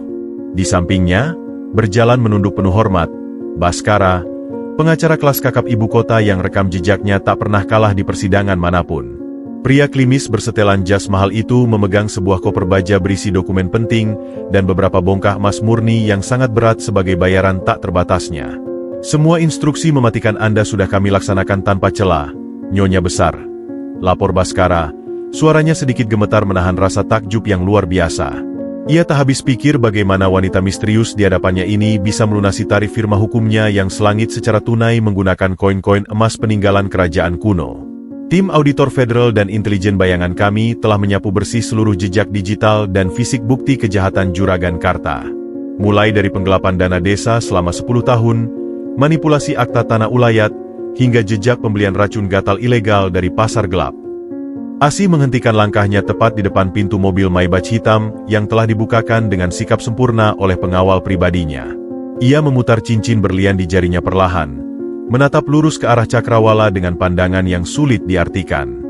Di sampingnya, berjalan menunduk penuh hormat, Baskara, pengacara kelas kakap ibu kota yang rekam jejaknya tak pernah kalah di persidangan manapun. Pria klimis bersetelan jas mahal itu memegang sebuah koper baja berisi dokumen penting dan beberapa bongkah emas murni yang sangat berat sebagai bayaran tak terbatasnya. Semua instruksi mematikan Anda sudah kami laksanakan tanpa celah, Nyonya Besar. Lapor Baskara, suaranya sedikit gemetar menahan rasa takjub yang luar biasa. Ia tak habis pikir bagaimana wanita misterius di hadapannya ini bisa melunasi tarif firma hukumnya yang selangit secara tunai menggunakan koin-koin emas peninggalan kerajaan kuno. Tim auditor federal dan intelijen bayangan kami telah menyapu bersih seluruh jejak digital dan fisik bukti kejahatan Juragan Karta. Mulai dari penggelapan dana desa selama 10 tahun, manipulasi akta tanah ulayat, hingga jejak pembelian racun gatal ilegal dari pasar gelap. Asi menghentikan langkahnya tepat di depan pintu mobil Maybach hitam yang telah dibukakan dengan sikap sempurna oleh pengawal pribadinya. Ia memutar cincin berlian di jarinya perlahan, menatap lurus ke arah cakrawala dengan pandangan yang sulit diartikan.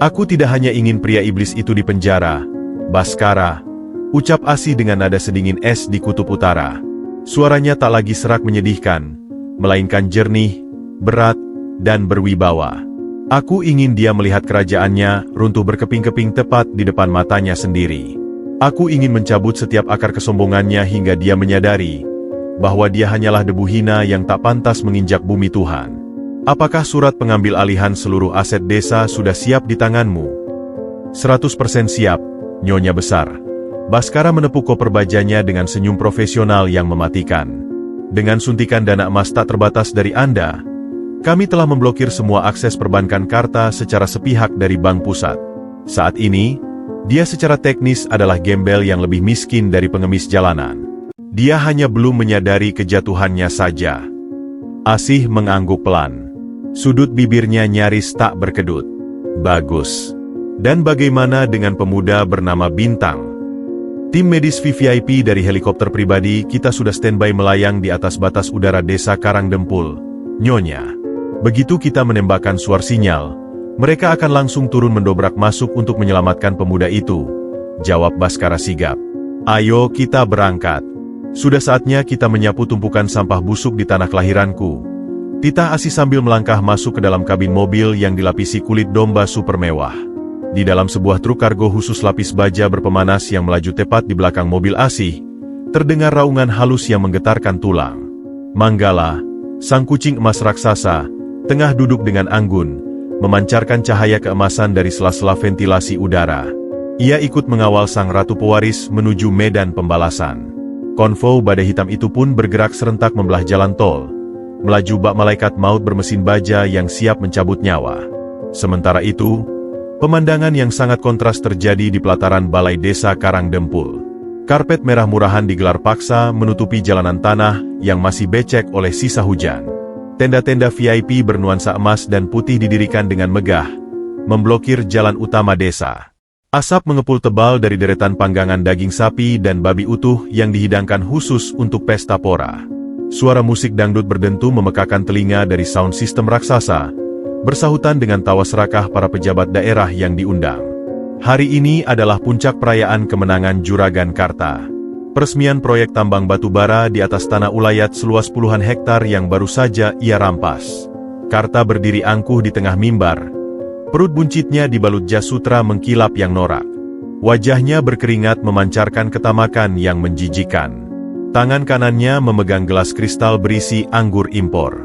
Aku tidak hanya ingin pria iblis itu di penjara, Baskara, ucap Asi dengan nada sedingin es di kutub utara. Suaranya tak lagi serak menyedihkan, melainkan jernih, berat, dan berwibawa. Aku ingin dia melihat kerajaannya runtuh berkeping-keping tepat di depan matanya sendiri. Aku ingin mencabut setiap akar kesombongannya hingga dia menyadari bahwa dia hanyalah debu hina yang tak pantas menginjak bumi Tuhan. Apakah surat pengambil alihan seluruh aset desa sudah siap di tanganmu? 100% siap, Nyonya Besar. Baskara menepuk koper bajanya dengan senyum profesional yang mematikan. Dengan suntikan dana emas tak terbatas dari Anda, kami telah memblokir semua akses perbankan Karta secara sepihak dari bank pusat. Saat ini, dia secara teknis adalah gembel yang lebih miskin dari pengemis jalanan. Dia hanya belum menyadari kejatuhannya saja. Asih mengangguk pelan. Sudut bibirnya nyaris tak berkedut. Bagus. Dan bagaimana dengan pemuda bernama Bintang? Tim medis VVIP dari helikopter pribadi kita sudah standby melayang di atas batas udara desa Karangdempul, Nyonya. Begitu kita menembakkan suar sinyal, mereka akan langsung turun mendobrak masuk untuk menyelamatkan pemuda itu, jawab Baskara sigap. Ayo kita berangkat. Sudah saatnya kita menyapu tumpukan sampah busuk di tanah kelahiranku. Titah Asi sambil melangkah masuk ke dalam kabin mobil yang dilapisi kulit domba super mewah. Di dalam sebuah truk kargo khusus lapis baja berpemanas yang melaju tepat di belakang mobil Asih, terdengar raungan halus yang menggetarkan tulang. Manggala, sang kucing emas raksasa, tengah duduk dengan anggun, memancarkan cahaya keemasan dari sela-sela ventilasi udara. Ia ikut mengawal sang ratu pewaris menuju medan pembalasan. Konvoi badai hitam itu pun bergerak serentak membelah jalan tol, melaju bak malaikat maut bermesin baja yang siap mencabut nyawa. Sementara itu, pemandangan yang sangat kontras terjadi di pelataran balai desa Karangdempul. Karpet merah murahan digelar paksa menutupi jalanan tanah yang masih becek oleh sisa hujan. Tenda-tenda VIP bernuansa emas dan putih didirikan dengan megah, memblokir jalan utama desa. Asap mengepul tebal dari deretan panggangan daging sapi dan babi utuh yang dihidangkan khusus untuk pesta pora. Suara musik dangdut berdentu memekakan telinga dari sound system raksasa, bersahutan dengan tawa serakah para pejabat daerah yang diundang. Hari ini adalah puncak perayaan kemenangan Juragan Karta. Peresmian proyek tambang batu bara di atas tanah ulayat seluas puluhan hektar yang baru saja ia rampas. Karta berdiri angkuh di tengah mimbar. Perut buncitnya dibalut jas sutra mengkilap yang norak. Wajahnya berkeringat memancarkan ketamakan yang menjijikan. Tangan kanannya memegang gelas kristal berisi anggur impor.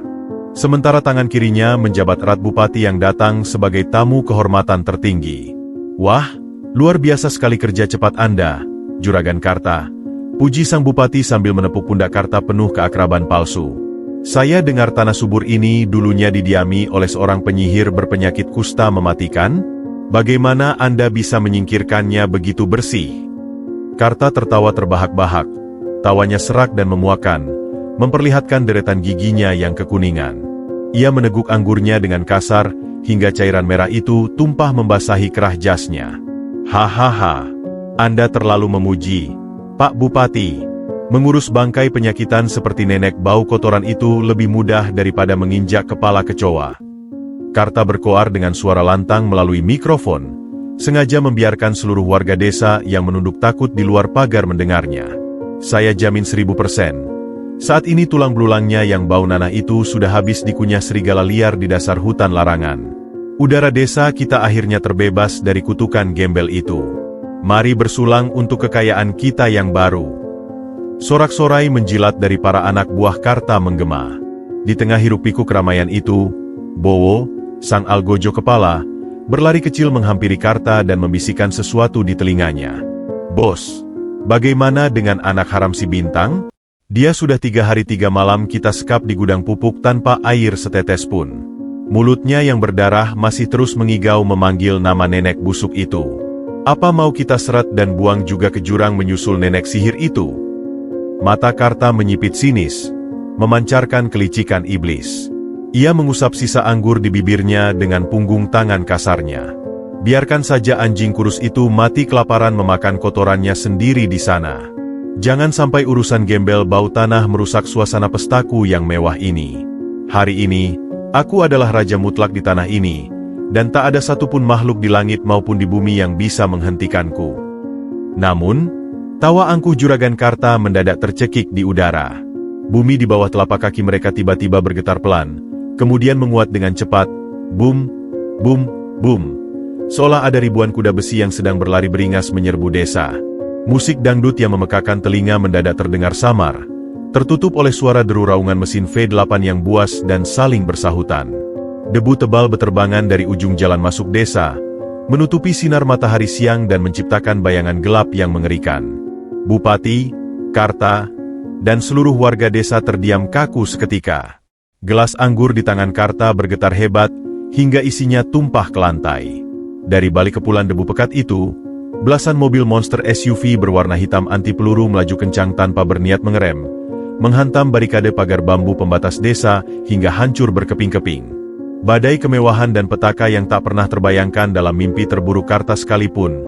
Sementara tangan kirinya menjabat erat bupati yang datang sebagai tamu kehormatan tertinggi. Wah, luar biasa sekali kerja cepat Anda, Juragan Karta, puji sang bupati sambil menepuk pundak Karta penuh keakraban palsu. Saya dengar tanah subur ini dulunya didiami oleh seorang penyihir berpenyakit kusta mematikan. Bagaimana Anda bisa menyingkirkannya begitu bersih? Karta tertawa terbahak-bahak. Tawanya serak dan memuakan, memperlihatkan deretan giginya yang kekuningan. Ia meneguk anggurnya dengan kasar, hingga cairan merah itu tumpah membasahi kerah jasnya. Hahaha, Anda terlalu memuji, Pak Bupati. Mengurus bangkai penyakitan seperti nenek bau kotoran itu lebih mudah daripada menginjak kepala kecoa. Karta berkoar dengan suara lantang melalui mikrofon, sengaja membiarkan seluruh warga desa yang menunduk takut di luar pagar mendengarnya. Saya jamin 1000%. Saat ini tulang belulangnya yang bau nanah itu sudah habis dikunyah serigala liar di dasar hutan larangan. Udara desa kita akhirnya terbebas dari kutukan gembel itu. Mari bersulang untuk kekayaan kita yang baru. Sorak-sorai menjilat dari para anak buah Karta menggema. Di tengah hiruk-pikuk keramaian itu, Bowo, sang algojo kepala, berlari kecil menghampiri Karta dan membisikkan sesuatu di telinganya. Bos, bagaimana dengan anak haram si Bintang? Dia sudah 3 hari 3 malam kita sekap di gudang pupuk tanpa air setetes pun. Mulutnya yang berdarah masih terus mengigau memanggil nama nenek busuk itu. Apa mau kita seret dan buang juga ke jurang menyusul nenek sihir itu? Mata Karta menyipit sinis, memancarkan kelicikan iblis. Ia mengusap sisa anggur di bibirnya dengan punggung tangan kasarnya. Biarkan saja anjing kurus itu mati kelaparan memakan kotorannya sendiri di sana. Jangan sampai urusan gembel bau tanah merusak suasana pestaku yang mewah ini. Hari ini, aku adalah raja mutlak di tanah ini, dan tak ada satupun makhluk di langit maupun di bumi yang bisa menghentikanku. Namun, tawa angkuh Juragan Karta mendadak tercekik di udara. Bumi di bawah telapak kaki mereka tiba-tiba bergetar pelan, kemudian menguat dengan cepat. Bum, bum, bum. Seolah ada ribuan kuda besi yang sedang berlari beringas menyerbu desa. Musik dangdut yang memekakan telinga mendadak terdengar samar, tertutup oleh suara deru raungan mesin V8 yang buas dan saling bersahutan. Debu tebal beterbangan dari ujung jalan masuk desa, menutupi sinar matahari siang dan menciptakan bayangan gelap yang mengerikan. Bupati, Karta, dan seluruh warga desa terdiam kaku seketika. Gelas anggur di tangan Karta bergetar hebat, hingga isinya tumpah ke lantai. Dari balik kepulan debu pekat itu, belasan mobil monster SUV berwarna hitam anti peluru melaju kencang tanpa berniat mengerem, menghantam barikade pagar bambu pembatas desa hingga hancur berkeping-keping. Badai kemewahan dan petaka yang tak pernah terbayangkan dalam mimpi terburuk Karta sekalipun,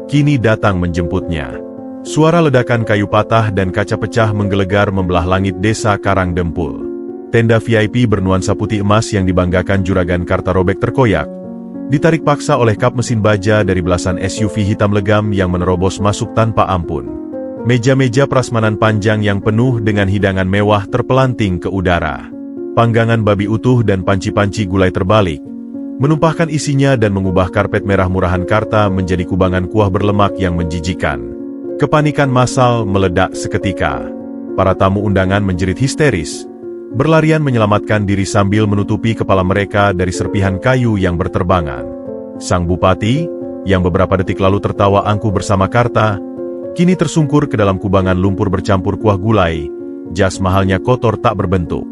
kini datang menjemputnya. Suara ledakan kayu patah dan kaca pecah menggelegar membelah langit desa Karang Dempul. Tenda VIP bernuansa putih emas yang dibanggakan Juragan Karta robek terkoyak, ditarik paksa oleh kap mesin baja dari belasan SUV hitam legam yang menerobos masuk tanpa ampun. Meja-meja prasmanan panjang yang penuh dengan hidangan mewah terpelanting ke udara. Panggangan babi utuh dan panci-panci gulai terbalik, menumpahkan isinya dan mengubah karpet merah murahan Karta menjadi kubangan kuah berlemak yang menjijikan. Kepanikan massal meledak seketika. Para tamu undangan menjerit histeris, berlarian menyelamatkan diri sambil menutupi kepala mereka dari serpihan kayu yang berterbangan. Sang bupati, yang beberapa detik lalu tertawa angkuh bersama Karta, kini tersungkur ke dalam kubangan lumpur bercampur kuah gulai, jas mahalnya kotor tak berbentuk.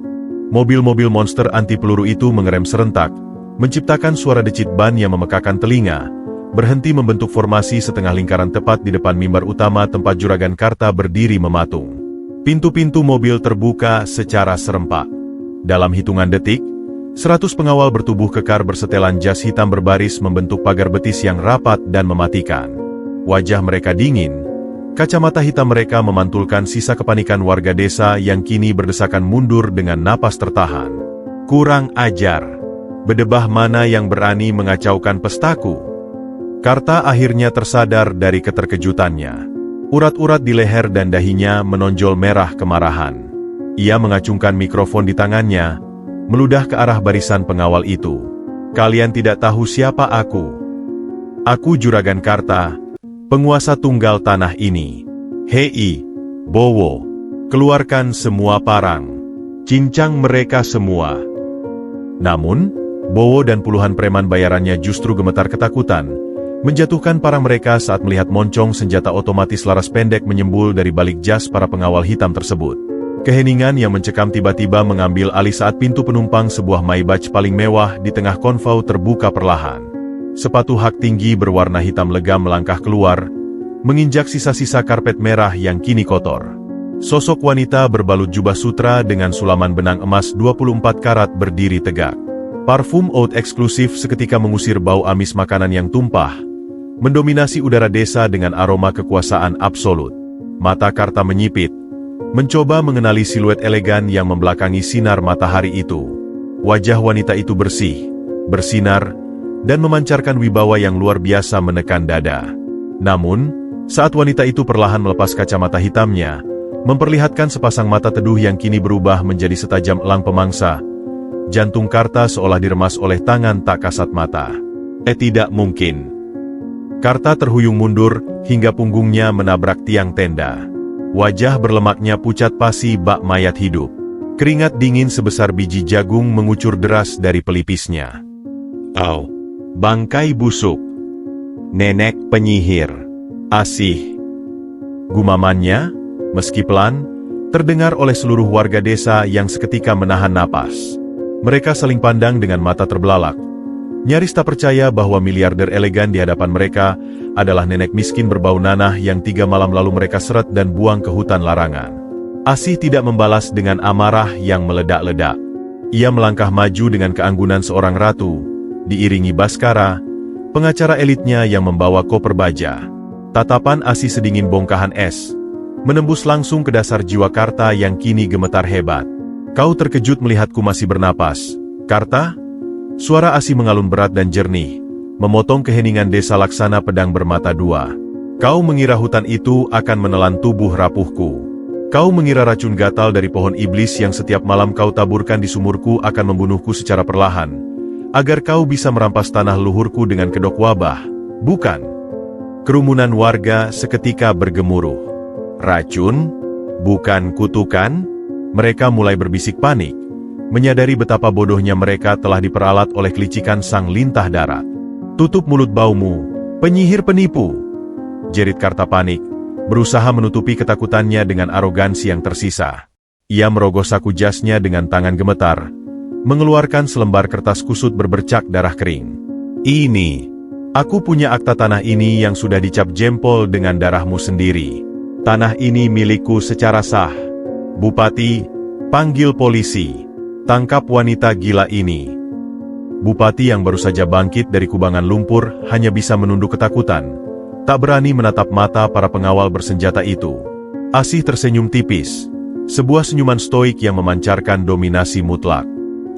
Mobil-mobil monster anti peluru itu mengerem serentak, menciptakan suara decit ban yang memekakan telinga, berhenti membentuk formasi setengah lingkaran tepat di depan mimbar utama tempat Juragan Karta berdiri mematung. Pintu-pintu mobil terbuka secara serempak. Dalam hitungan detik, 100 pengawal bertubuh kekar bersetelan jas hitam berbaris membentuk pagar betis yang rapat dan mematikan. Wajah mereka dingin, kacamata hitam mereka memantulkan sisa kepanikan warga desa yang kini berdesakan mundur dengan napas tertahan. Kurang ajar. Bedebah mana yang berani mengacaukan pestaku? Karta akhirnya tersadar dari keterkejutannya. Urat-urat di leher dan dahinya menonjol merah kemarahan. Ia mengacungkan mikrofon di tangannya, meludah ke arah barisan pengawal itu. Kalian tidak tahu siapa aku. Aku Juragan Karta, penguasa tunggal tanah ini. Hei, Bowo, keluarkan semua parang. Cincang mereka semua. Namun, Bowo dan puluhan preman bayarannya justru gemetar ketakutan, menjatuhkan parang mereka saat melihat moncong senjata otomatis laras pendek menyembul dari balik jas para pengawal hitam tersebut. Keheningan yang mencekam tiba-tiba mengambil alih saat pintu penumpang sebuah Maybach paling mewah di tengah konvoi terbuka perlahan. Sepatu hak tinggi berwarna hitam legam melangkah keluar, menginjak sisa-sisa karpet merah yang kini kotor. Sosok wanita berbalut jubah sutra dengan sulaman benang emas 24 karat berdiri tegak. Parfum oud eksklusif seketika mengusir bau amis makanan yang tumpah, mendominasi udara desa dengan aroma kekuasaan absolut. Mata Karta menyipit, mencoba mengenali siluet elegan yang membelakangi sinar matahari itu. Wajah wanita itu bersih, bersinar, dan memancarkan wibawa yang luar biasa menekan dada. Namun, saat wanita itu perlahan melepas kacamata hitamnya, memperlihatkan sepasang mata teduh yang kini berubah menjadi setajam elang pemangsa, jantung Karta seolah diremas oleh tangan tak kasat mata. Tidak mungkin. Karta terhuyung mundur, hingga punggungnya menabrak tiang tenda. Wajah berlemaknya pucat pasi bak mayat hidup. Keringat dingin sebesar biji jagung mengucur deras dari pelipisnya. Au! Bangkai busuk. Nenek penyihir. Asih. Gumamannya, meski pelan, terdengar oleh seluruh warga desa yang seketika menahan napas. Mereka saling pandang dengan mata terbelalak. Nyaris tak percaya bahwa miliarder elegan di hadapan mereka adalah nenek miskin berbau nanah yang 3 malam lalu mereka seret dan buang ke hutan larangan. Asih tidak membalas dengan amarah yang meledak-ledak. Ia melangkah maju dengan keanggunan seorang ratu, diiringi Baskara, pengacara elitnya yang membawa koper baja. Tatapan Asih sedingin bongkahan es, menembus langsung ke dasar jiwa Karta yang kini gemetar hebat. Kau terkejut melihatku masih bernapas, Karta? Suara Asih mengalun berat dan jernih, memotong keheningan desa laksana pedang bermata dua. Kau mengira hutan itu akan menelan tubuh rapuhku. Kau mengira racun gatal dari pohon iblis yang setiap malam kau taburkan di sumurku akan membunuhku secara perlahan, agar kau bisa merampas tanah luhurku dengan kedok wabah, bukan? Kerumunan warga seketika bergemuruh. Racun? Bukan kutukan? Mereka mulai berbisik panik, menyadari betapa bodohnya mereka telah diperalat oleh kelicikan sang lintah darat. Tutup mulut baumu, penyihir penipu! Jerit Karta panik, berusaha menutupi ketakutannya dengan arogansi yang tersisa. Ia merogoh saku jasnya dengan tangan gemetar, mengeluarkan selembar kertas kusut berbercak darah kering. Ini, aku punya akta tanah ini yang sudah dicap jempol dengan darahmu sendiri. Tanah ini milikku secara sah. Bupati, panggil polisi. Tangkap wanita gila ini. Bupati yang baru saja bangkit dari kubangan lumpur hanya bisa menunduk ketakutan, tak berani menatap mata para pengawal bersenjata itu. Asih tersenyum tipis, sebuah senyuman stoik yang memancarkan dominasi mutlak.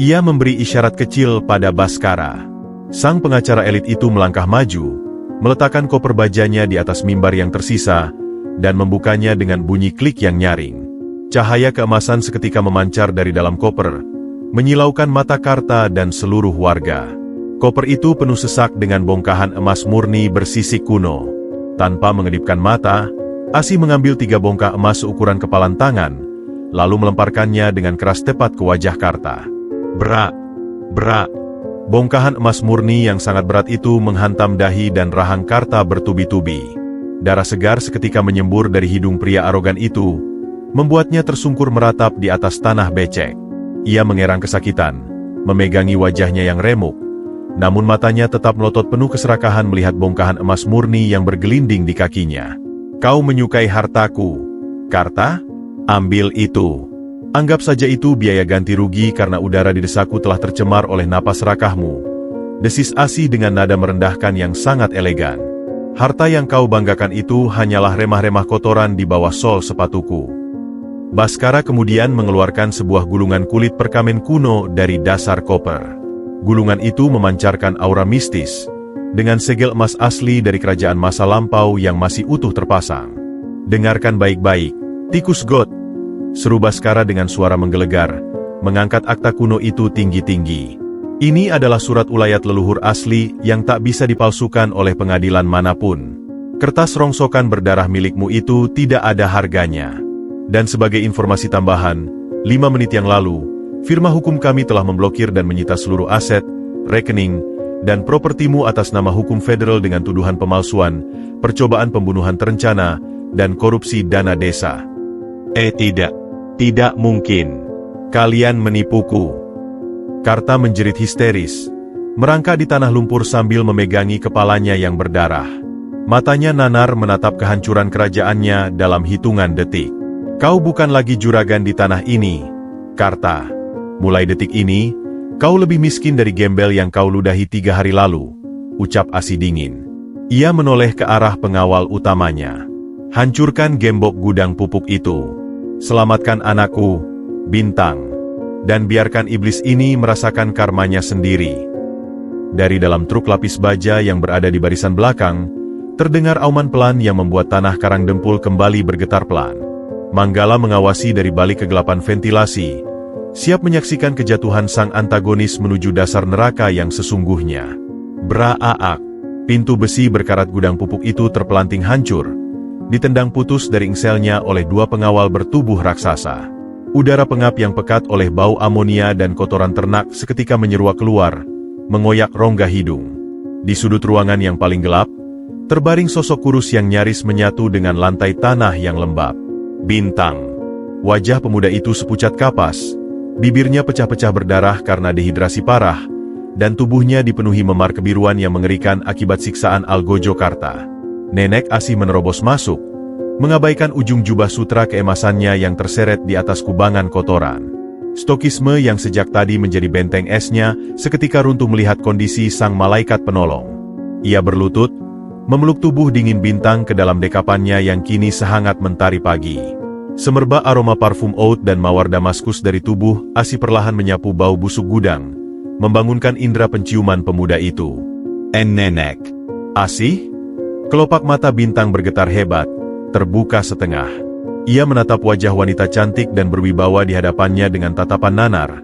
Ia memberi isyarat kecil pada Baskara. Sang pengacara elit itu melangkah maju, meletakkan koper bajanya di atas mimbar yang tersisa, dan membukanya dengan bunyi klik yang nyaring. Cahaya keemasan seketika memancar dari dalam koper, menyilaukan mata Karta dan seluruh warga. Koper itu penuh sesak dengan bongkahan emas murni bersisik kuno. Tanpa mengedipkan mata, Asih mengambil 3 bongkah emas seukuran kepalan tangan, lalu melemparkannya dengan keras tepat ke wajah Karta. Brak! Brak! Bongkahan emas murni yang sangat berat itu menghantam dahi dan rahang Karta bertubi-tubi. Darah segar seketika menyembur dari hidung pria arogan itu, membuatnya tersungkur meratap di atas tanah becek. Ia mengerang kesakitan, memegangi wajahnya yang remuk, namun matanya tetap melotot penuh keserakahan melihat bongkahan emas murni yang bergelinding di kakinya. Kau menyukai hartaku, Karta? Ambil itu. Anggap saja itu biaya ganti rugi karena udara di desaku telah tercemar oleh napas serakahmu. Desis Asih dengan nada merendahkan yang sangat elegan. Harta yang kau banggakan itu hanyalah remah-remah kotoran di bawah sol sepatuku. Baskara kemudian mengeluarkan sebuah gulungan kulit perkamen kuno dari dasar koper. Gulungan itu memancarkan aura mistis, dengan segel emas asli dari kerajaan masa lampau yang masih utuh terpasang. Dengarkan baik-baik, tikus got! Seru Baskara dengan suara menggelegar, mengangkat akta kuno itu tinggi-tinggi. Ini adalah surat ulayat leluhur asli yang tak bisa dipalsukan oleh pengadilan manapun. Kertas rongsokan berdarah milikmu itu tidak ada harganya. Dan sebagai informasi tambahan, 5 menit yang lalu, firma hukum kami telah memblokir dan menyita seluruh aset, rekening, dan propertimu atas nama hukum federal dengan tuduhan pemalsuan, percobaan pembunuhan terencana, dan korupsi dana desa. Tidak mungkin. Kalian menipuku. Karta menjerit histeris, merangkak di tanah lumpur sambil memegangi kepalanya yang berdarah. Matanya nanar menatap kehancuran kerajaannya dalam hitungan detik. Kau bukan lagi juragan di tanah ini, Karta. Mulai detik ini, kau lebih miskin dari gembel yang kau ludahi 3 hari lalu, ucap Asih dingin. Ia menoleh ke arah pengawal utamanya. Hancurkan gembok gudang pupuk itu. Selamatkan anakku, Bintang. Dan biarkan iblis ini merasakan karmanya sendiri. Dari dalam truk lapis baja yang berada di barisan belakang, terdengar auman pelan yang membuat tanah karang dempul kembali bergetar pelan. Manggala mengawasi dari balik kegelapan ventilasi, siap menyaksikan kejatuhan sang antagonis menuju dasar neraka yang sesungguhnya. Braaak, pintu besi berkarat gudang pupuk itu terpelanting hancur, ditendang putus dari engselnya oleh 2 pengawal bertubuh raksasa. Udara pengap yang pekat oleh bau amonia dan kotoran ternak seketika menyeruak keluar, mengoyak rongga hidung. Di sudut ruangan yang paling gelap, terbaring sosok kurus yang nyaris menyatu dengan lantai tanah yang lembab. Bintang. Wajah pemuda itu sepucat kapas, bibirnya pecah-pecah berdarah karena dehidrasi parah, dan tubuhnya dipenuhi memar kebiruan yang mengerikan akibat siksaan Algojo Karta. Nenek Asih menerobos masuk, mengabaikan ujung jubah sutra keemasannya yang terseret di atas kubangan kotoran. Stokisme yang sejak tadi menjadi benteng esnya, seketika runtuh melihat kondisi sang malaikat penolong. Ia berlutut, memeluk tubuh dingin Bintang ke dalam dekapannya yang kini sehangat mentari pagi. Semerbak aroma parfum oud dan mawar damaskus dari tubuh Asih perlahan menyapu bau busuk gudang, membangunkan indera penciuman pemuda itu. Nenek. Asih? Kelopak mata Bintang bergetar hebat, terbuka setengah. Ia menatap wajah wanita cantik dan berwibawa di hadapannya dengan tatapan nanar,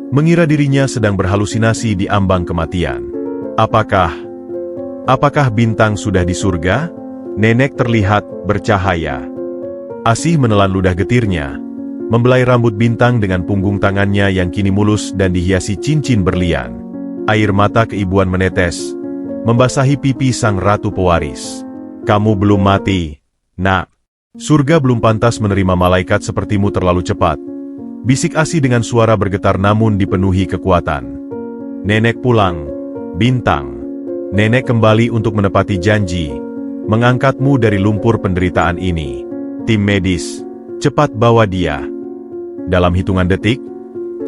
mengira dirinya sedang berhalusinasi di ambang kematian. Apakah Bintang sudah di surga? Nenek terlihat bercahaya. Asih menelan ludah getirnya, membelai rambut Bintang dengan punggung tangannya yang kini mulus dan dihiasi cincin berlian. Air mata keibuan menetes, membasahi pipi sang ratu pewaris. Kamu belum mati, Nak. Surga belum pantas menerima malaikat sepertimu terlalu cepat. Bisik Asih dengan suara bergetar namun dipenuhi kekuatan. Nenek pulang, Bintang. Nenek kembali untuk menepati janji, mengangkatmu dari lumpur penderitaan ini. Tim medis, cepat bawa dia. Dalam hitungan detik,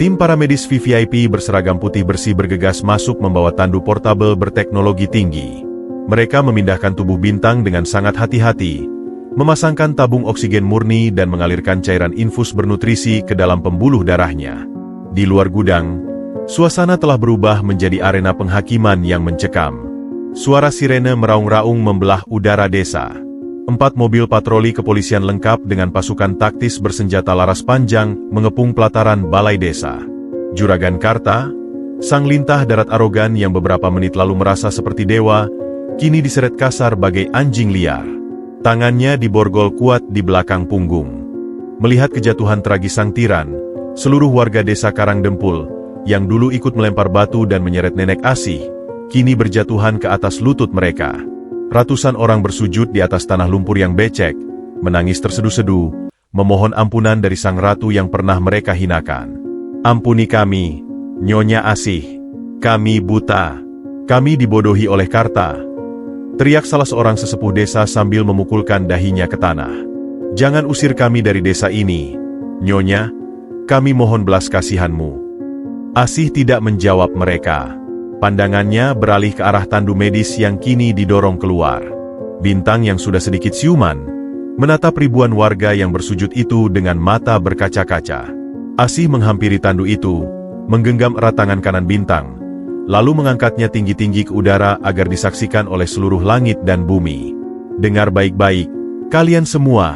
tim paramedis VVIP berseragam putih bersih bergegas masuk membawa tandu portabel berteknologi tinggi. Mereka memindahkan tubuh Bintang dengan sangat hati-hati, memasangkan tabung oksigen murni dan mengalirkan cairan infus bernutrisi ke dalam pembuluh darahnya. Di luar gudang, suasana telah berubah menjadi arena penghakiman yang mencekam. Suara sirene meraung-raung membelah udara desa. 4 mobil patroli kepolisian lengkap dengan pasukan taktis bersenjata laras panjang mengepung pelataran balai desa. Juragan Karta, sang lintah darat arogan yang beberapa menit lalu merasa seperti dewa, kini diseret kasar bagai anjing liar. Tangannya diborgol kuat di belakang punggung. Melihat kejatuhan tragis sang tiran, seluruh warga desa Karangdempul, yang dulu ikut melempar batu dan menyeret nenek Asih, kini berjatuhan ke atas lutut mereka. Ratusan orang bersujud di atas tanah lumpur yang becek, menangis terseduh-seduh, memohon ampunan dari sang ratu yang pernah mereka hinakan. Ampuni kami, Nyonya Asih. Kami buta. Kami dibodohi oleh Karta. Teriak salah seorang sesepuh desa sambil memukulkan dahinya ke tanah. Jangan usir kami dari desa ini, Nyonya. Kami mohon belas kasihanmu. Asih tidak menjawab mereka. Pandangannya beralih ke arah tandu medis yang kini didorong keluar. Bintang yang sudah sedikit siuman, menatap ribuan warga yang bersujud itu dengan mata berkaca-kaca. Asih menghampiri tandu itu, menggenggam erat tangan kanan Bintang, lalu mengangkatnya tinggi-tinggi ke udara agar disaksikan oleh seluruh langit dan bumi. Dengar baik-baik, kalian semua.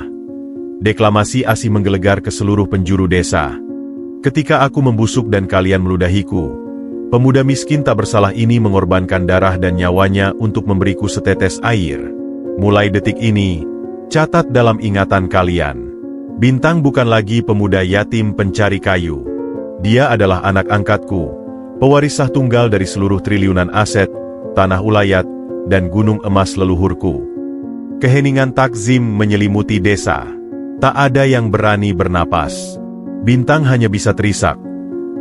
Deklamasi Asih menggelegar ke seluruh penjuru desa. Ketika aku membusuk dan kalian meludahiku, pemuda miskin tak bersalah ini mengorbankan darah dan nyawanya untuk memberiku setetes air. Mulai detik ini, catat dalam ingatan kalian. Bintang bukan lagi pemuda yatim pencari kayu. Dia adalah anak angkatku, pewaris sah tunggal dari seluruh triliunan aset, tanah ulayat, dan gunung emas leluhurku. Keheningan takzim menyelimuti desa. Tak ada yang berani bernapas. Bintang hanya bisa terisak.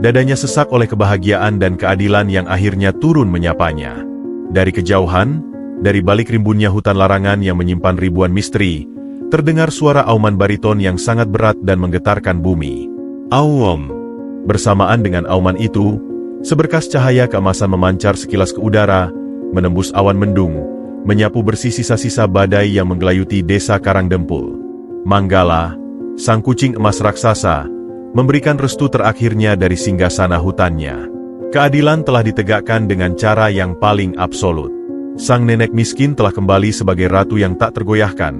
Dadanya sesak oleh kebahagiaan dan keadilan yang akhirnya turun menyapanya. Dari kejauhan, dari balik rimbunnya hutan larangan yang menyimpan ribuan misteri, terdengar suara auman bariton yang sangat berat dan menggetarkan bumi. Aum. Bersamaan dengan auman itu, seberkas cahaya keemasan memancar sekilas ke udara, menembus awan mendung, menyapu bersih sisa-sisa badai yang menggelayuti desa Karangdempul. Manggala, sang kucing emas raksasa, memberikan restu terakhirnya dari singgasana hutannya. Keadilan telah ditegakkan dengan cara yang paling absolut. Sang nenek miskin telah kembali sebagai ratu yang tak tergoyahkan,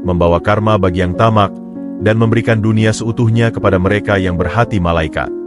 membawa karma bagi yang tamak, dan memberikan dunia seutuhnya kepada mereka yang berhati malaikat.